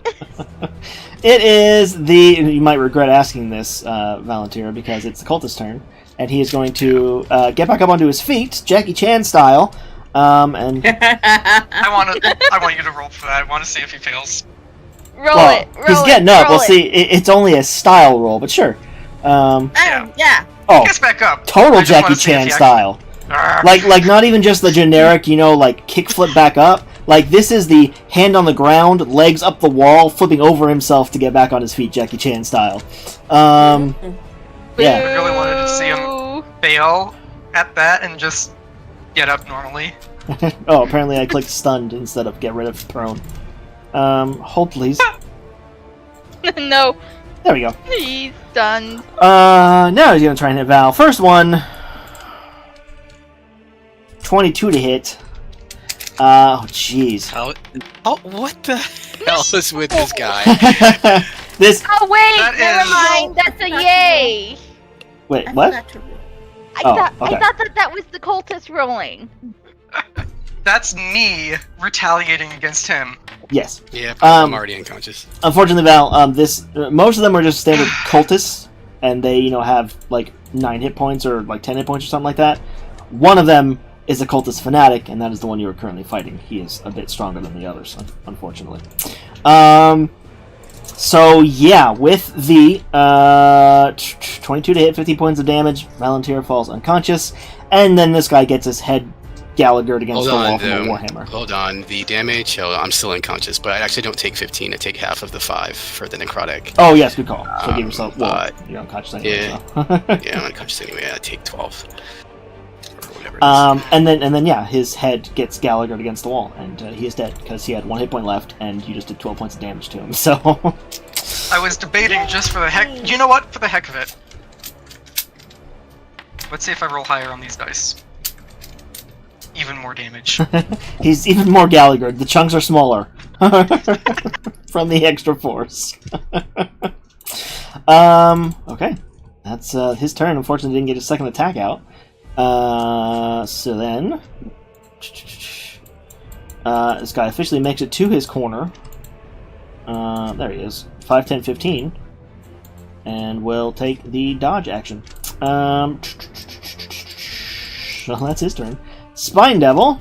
It is you might regret asking this, Valentina, because it's the cultist's turn, and he is going to get back up onto his feet, Jackie Chan style, and I want you to roll for that. I want to see if he fails. Roll well, it. Roll he's it, getting up. roll We'll it. see. It's only a style roll, but sure. Yeah. Oh, Gets back up. I total just Jackie wanna see if Chan he style. actually- Like not even just the generic, like kickflip back up. Like this is the hand on the ground, legs up the wall, flipping over himself to get back on his feet, Jackie Chan style. Yeah. I really wanted to see him fail at that and just get up normally. Oh, apparently I clicked stunned instead of get rid of prone. Hold please. No, There we go. he's done. Now he's gonna try and hit Val. First one. 22 to hit. Oh, jeez. What the hell is with this guy? This. Oh wait, That never is- mind. That's a yay. Wait, I what? forgot to roll. Oh, okay. I thought that was the cultist rolling. That's me retaliating against him. Yes. Yeah, I'm already unconscious. Unfortunately, Val, most of them are just standard cultists, and they, have like 9 hit points or like 10 hit points or something like that. One of them is a cultist fanatic, and that is the one you are currently fighting. He is a bit stronger than the others, unfortunately. So yeah, with the 22 to hit, 15 points of damage, Valentir falls unconscious, and then this guy gets his head Gallaghered against Hold the wall on, from a warhammer. Hold on. The damage, I'm still unconscious, but I actually don't take 15. I take half of the 5 for the necrotic. Oh yes, good call. So give yourself. Well, but- you're unconscious anyway. yeah. So. Yeah, I'm unconscious anyway. I take 12. Or whatever it is. And then yeah, his head gets Gallaghered against the wall, and he is dead because he had 1 hit point left, and you just did 12 points of damage to him. So, I was debating just for the heck. You know what? For the heck of it. Let's see if I roll higher on these dice. Even more damage. He's even more Gallagher. The chunks are smaller. From the extra force. Okay. That's his turn. Unfortunately, didn't get his second attack out. So then... this guy officially makes it to his corner. There he is. 5, 10, 15. And will take the dodge action. So that's his turn. Spine Devil.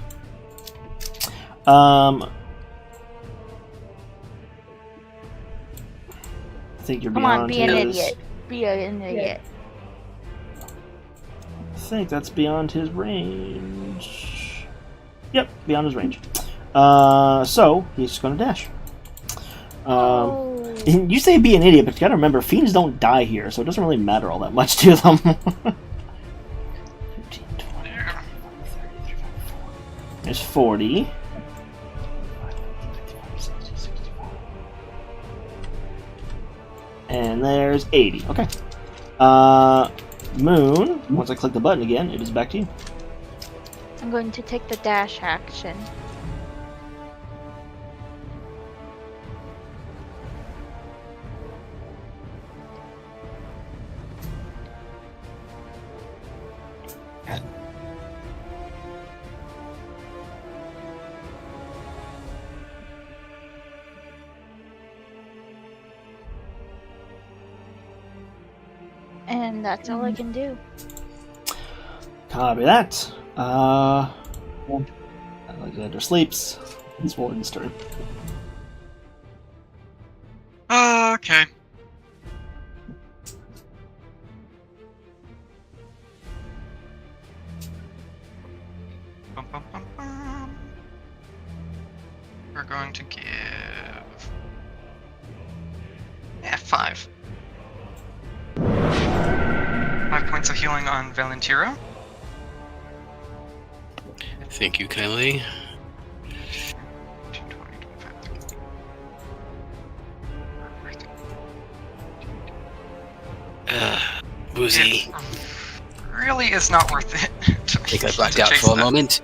I think you're Come beyond on, be an idiot. Be an idiot. I think that's beyond his range. Yep, beyond his range. So he's just going to dash. You say be an idiot, but you gotta remember, fiends don't die here, so it doesn't really matter all that much to them. 15, 20, 30, there's 40. 60, 65. And there's 80. Okay. Moon, once I click the button again, it is back to you. I'm going to take the dash action. And that's all I can do. Copy that. Alexander sleeps. It's Warden's turn. Okay. Bum, bum, bum, bum. We're going to give... 5. 5 points of healing on Valentira. Thank you kindly. 15, 20, 25, 30. Woozy. It really is not worth it. I think I blacked out chase for a that. moment.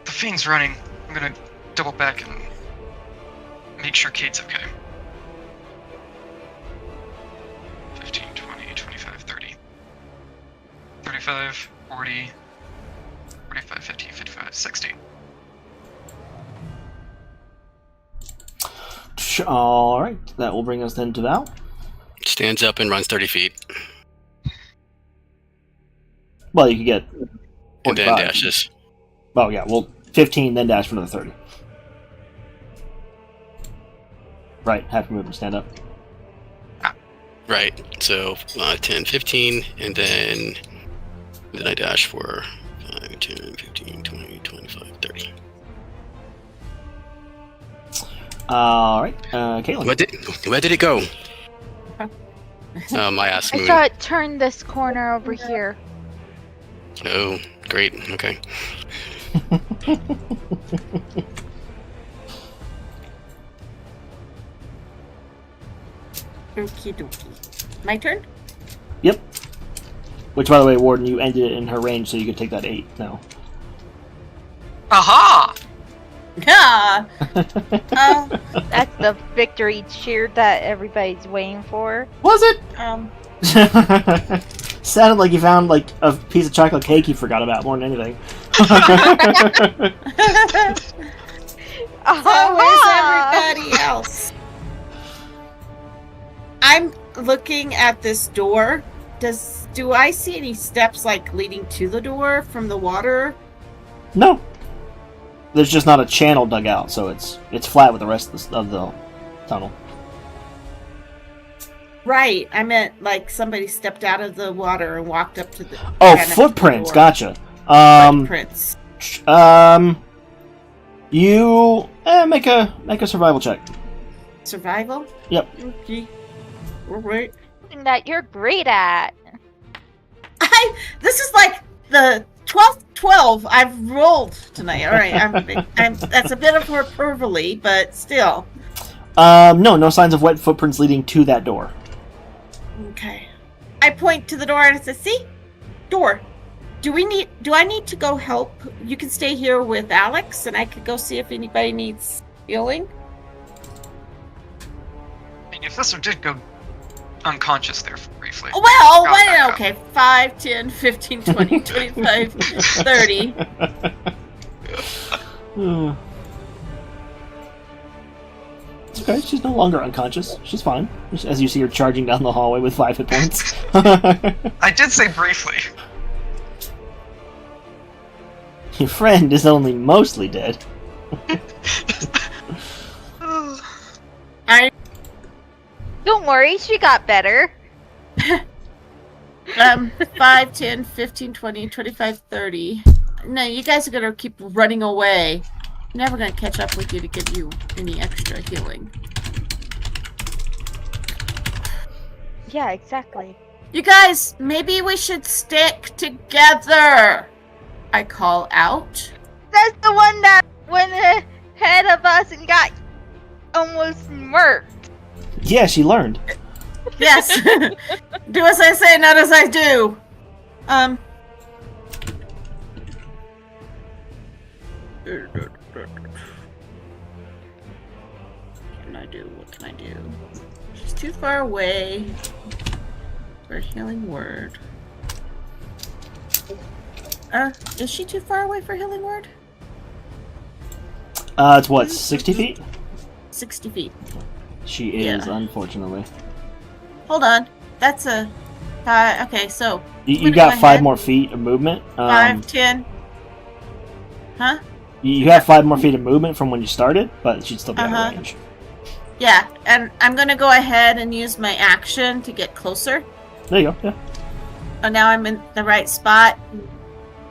The Fiend's running. I'm gonna double back and make sure Kate's okay. 15, 20, 25, 30. 35, 40, 45, 50, 55, 60. Alright, that will bring us then to Val. Stands up and runs 30 feet. Well, you could get And then 45. dashes. Oh, yeah, well, 15, then dash for another 30. Right, half your movement, stand up. Right, so 10, 15, and then I dash for 5, 10, 15, 20, 25, 30. Alright, Caitlin. Where did it go? I asked I Moon. saw it turn this corner over here. Oh, great, okay. Okie dokie. My turn? Yep. Which, by the way, Warden, you ended it in her range, so you could take that 8 now. Aha! Yeah. That's the victory cheer that everybody's waiting for. Was it? Um. Sounded like you found, like, a piece of chocolate cake you forgot about more than anything. So is everybody else. I'm looking at this door. Do I see any steps like leading to the door from the water? No. There's just not a channel dug out, so it's flat with the rest of the tunnel. Right. I meant like somebody stepped out of the water and walked up to the. Oh, ran up to the footprints. door. Gotcha. Footprints. You make a survival check. Survival. Yep. Okay. All right. Something that you're great at. This is like the 12. I've rolled tonight. All right, I'm that's a bit of hyperbole, but still. No signs of wet footprints leading to that door. Okay. I point to the door and I say, "See, door. Do I need to go help? You can stay here with Alex, and I could go see if anybody needs healing." I mean, your sister did go unconscious there briefly. Well, Got back up. okay. 5, 10, 15, 20, 25, 30. It's okay, she's no longer unconscious. She's fine. As you see her charging down the hallway with 5 hit points. I did say briefly. Your friend is only mostly dead. Don't worry, she got better. 5, 10, 15, 20, 25, 30. No, you guys are gonna keep running away. I'm never gonna catch up with you to give you any extra healing. Yeah, exactly. You guys, maybe we should stick together. I call out. That's the one that went ahead of us and got almost murked. Yeah, she learned. Yes. Do as I say, not as I do. What can I do? She's too far away for a healing word. Is she too far away for a healing word? It's what, 60 feet? 60 feet. She is, Yeah. unfortunately. Hold on. That's a... okay, so... You got 5 more feet of movement. 5, 10... Huh? You have 5 more feet of movement from when you started, but she'd still be out of range. Yeah, and I'm gonna go ahead and use my action to get closer. There you go, yeah. Oh, now I'm in the right spot.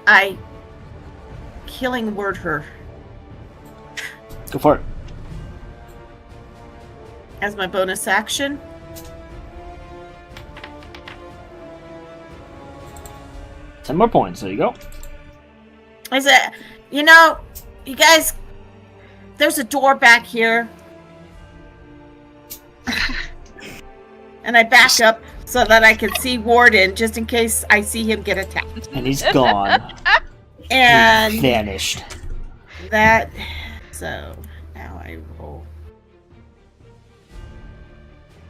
I... Healing word her. Go for it. As my bonus action. Ten more points, there you go. I said, you know, you guys, there's a door back here. And I back up so that I can see Warden, just in case I see him get attacked. And he's gone. And He vanished. that, so now I roll.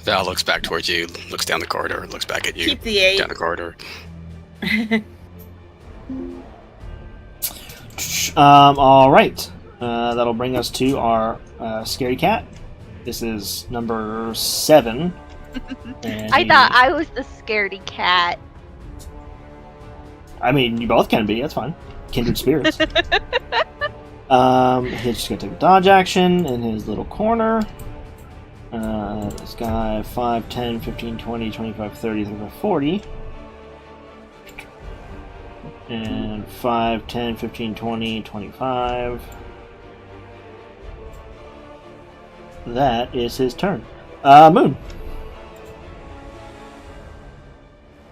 Val looks back towards you, looks down the corridor, looks back at you. Keep the 8. Down the corridor. Alright. That'll bring us to our scary cat. This is number 7. I thought I was the scaredy cat. I mean, you both can be, that's fine. Kindred spirits. He's just gonna take a dodge action in his little corner. This guy, 5, 10, 15, 20, 25, 30, 35, 40. And 5, 10, 15, 20, 25. That is his turn. Moon.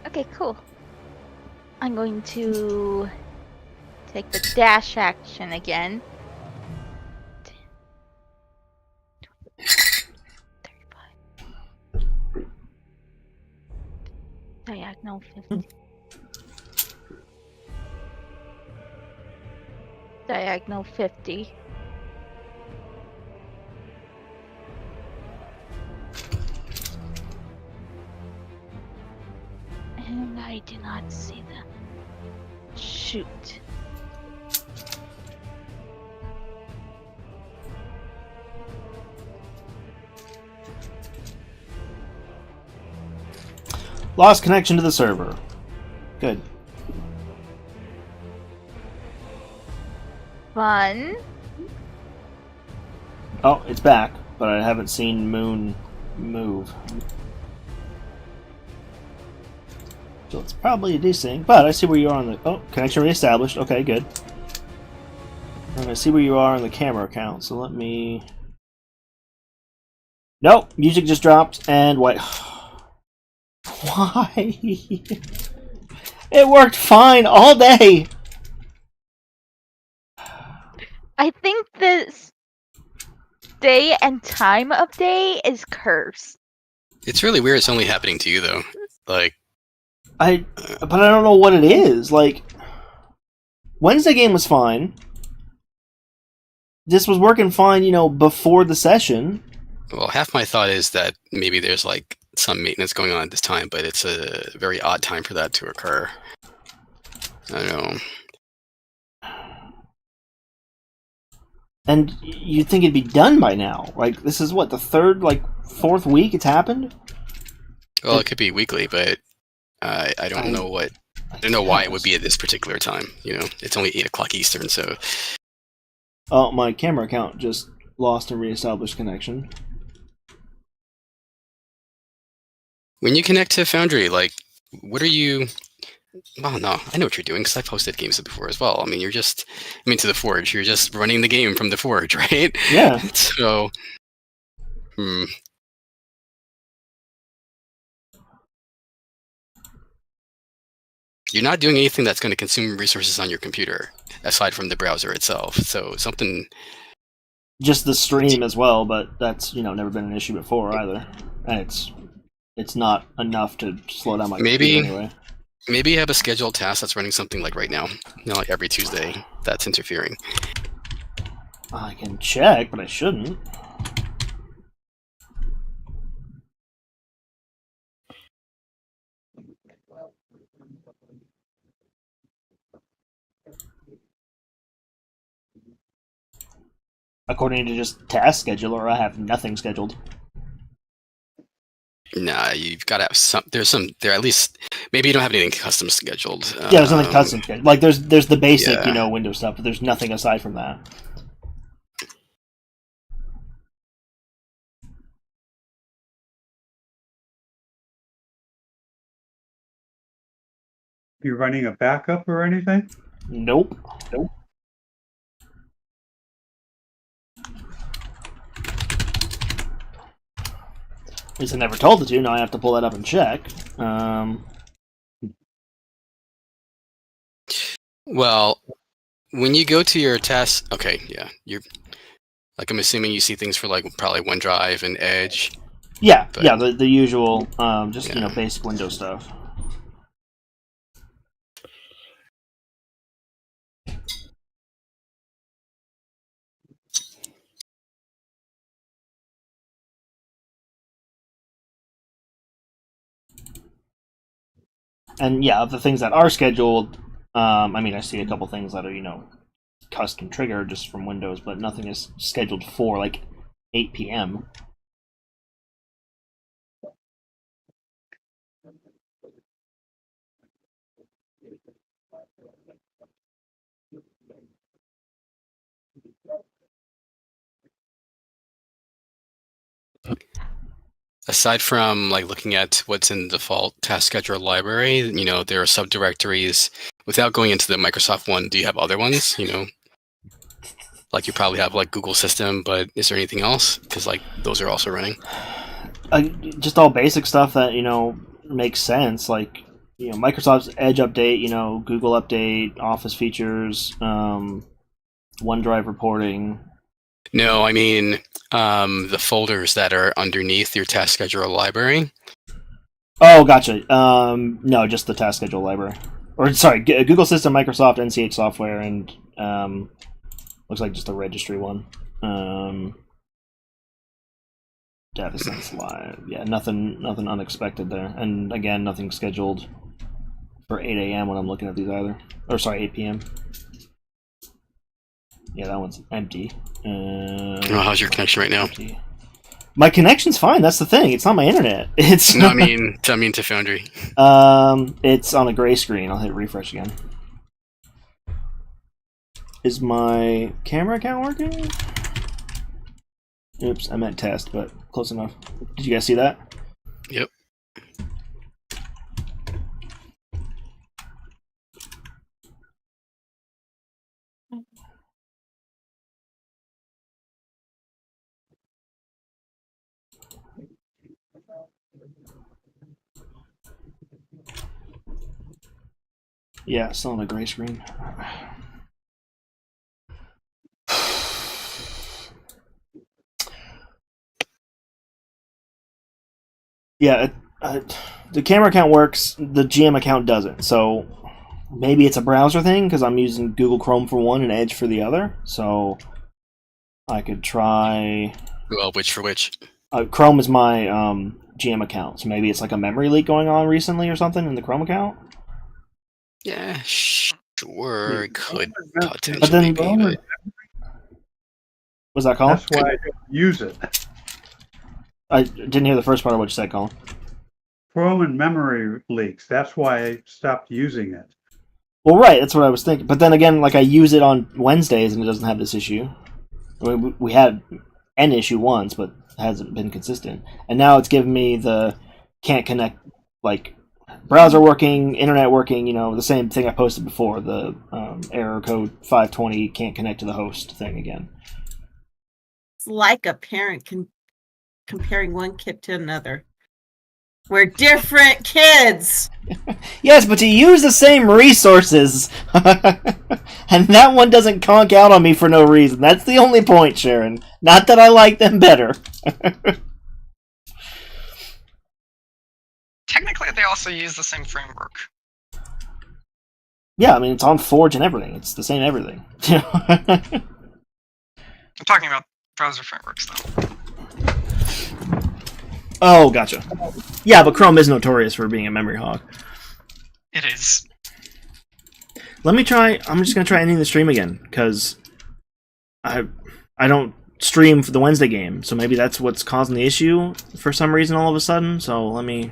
Okay, cool. I'm going to take the dash action again. 35. Diagonal 50. Diagonal 50. And I do not see them. Shoot. Lost connection to the server. Good. Fun. Oh, it's back, but I haven't seen Moon move. So it's probably a desync, but I see where you are on the... Oh, connection reestablished. Okay, good. And I see where you are on the camera account, so let me... Nope, music just dropped, and wait... Why? It worked fine all day! I think this day and time of day is cursed. It's really weird. It's only happening to you though. Like, but I don't know what it is. Like, Wednesday game was fine. This was working fine, before the session. well, half my thought is that maybe there's like some maintenance going on at this time, but it's a very odd time for that to occur. I don't know. And you'd think it'd be done by now. Like, this is what, the third, fourth week it's happened? Well, it could be weekly, but I don't know what. I don't know why it would be at this particular time. It's only 8 o'clock Eastern, so. Oh, my camera account just lost and reestablished connection. When you connect to Foundry, what are you? Well, no, I know what you're doing because I've hosted games before as well. I mean, to the Forge. You're just running the game from the Forge, right? Yeah. So, You're not doing anything that's going to consume resources on your computer aside from the browser itself. So something. Just the stream as well, but that's never been an issue before either, and it's not enough to slow down my computer anyway. Maybe you have a scheduled task that's running something like right now, like every Tuesday, that's interfering. I can check, but I shouldn't. According to just task scheduler, I have nothing scheduled. Nah, you've got to have some. There at least. Maybe you don't have anything custom scheduled. Yeah, there's nothing custom scheduled. Like there's the basic, Windows stuff, but there's nothing aside from that. You running a backup or anything? Nope. At least I never told it to. Now I have to pull that up and check. Well, when you go to your task, okay, yeah, you're. I'm assuming you see things for probably OneDrive and Edge. Yeah, the usual, basic Windows stuff. And yeah, of the things that are scheduled, I see a couple things that are, custom trigger just from Windows, but nothing is scheduled for 8 p.m. Aside from looking at what's in the default task scheduler library, there are subdirectories. Without going into the Microsoft one, do you have other ones? You probably have Google System, but is there anything else? Because those are also running. Just all basic stuff that makes sense. Microsoft's Edge update, Google update, Office features, OneDrive reporting. No, I mean the folders that are underneath your task scheduler library. Oh, gotcha. No, just the task schedule library. Or sorry, Google System, Microsoft, NCH software, and looks like just a registry one. Data Sense Live. Yeah, nothing unexpected there. And again, nothing scheduled for 8 a.m. when I'm looking at these either. Or sorry, 8 p.m. Yeah, that one's empty. How's your connection right now? Empty. My connection's fine. That's the thing. It's not my internet. It's no, I mean to Foundry. It's on a gray screen. I'll hit refresh again. Is my camera account working? Oops, I meant test, but close enough. Did you guys see that? Yep. Yeah, still on a gray screen. Yeah, the camera account works. The GM account doesn't. So maybe it's a browser thing because I'm using Google Chrome for one and Edge for the other. So I could try. Well, which for which? Chrome is my GM account, so maybe it's like a memory leak going on recently or something in the Chrome account. Yeah, sure, it could potentially But then- be. But... What's that, Colin? That's why I don't use it. I didn't hear the first part of what you said, Colin. Chrome and memory leaks. That's why I stopped using it. Well, right, that's what I was thinking. But then again, like I use it on Wednesdays and it doesn't have this issue. I mean, we had an issue once, but it hasn't been consistent. And now it's giving me the can't connect, like browser working, internet working. You know, the same thing I posted before. The error code 520 can't connect to the host thing again. It's like a parent comparing one kid to another. We're different kids. Yes, but you use the same resources, and that one doesn't conk out on me for no reason. That's the only point, Sharon. Not that I like them better. Technically, they also use the same framework. Yeah, I mean it's on Forge and everything. It's the same everything. I'm talking about browser frameworks, though. Oh, gotcha. Yeah, but Chrome is notorious for being a memory hog. It is. Let me try. I'm just gonna try ending the stream again because I don't stream for the Wednesday game, so maybe that's what's causing the issue for some reason all of a sudden. So let me.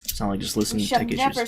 It's not like just listen We to should tech never issues.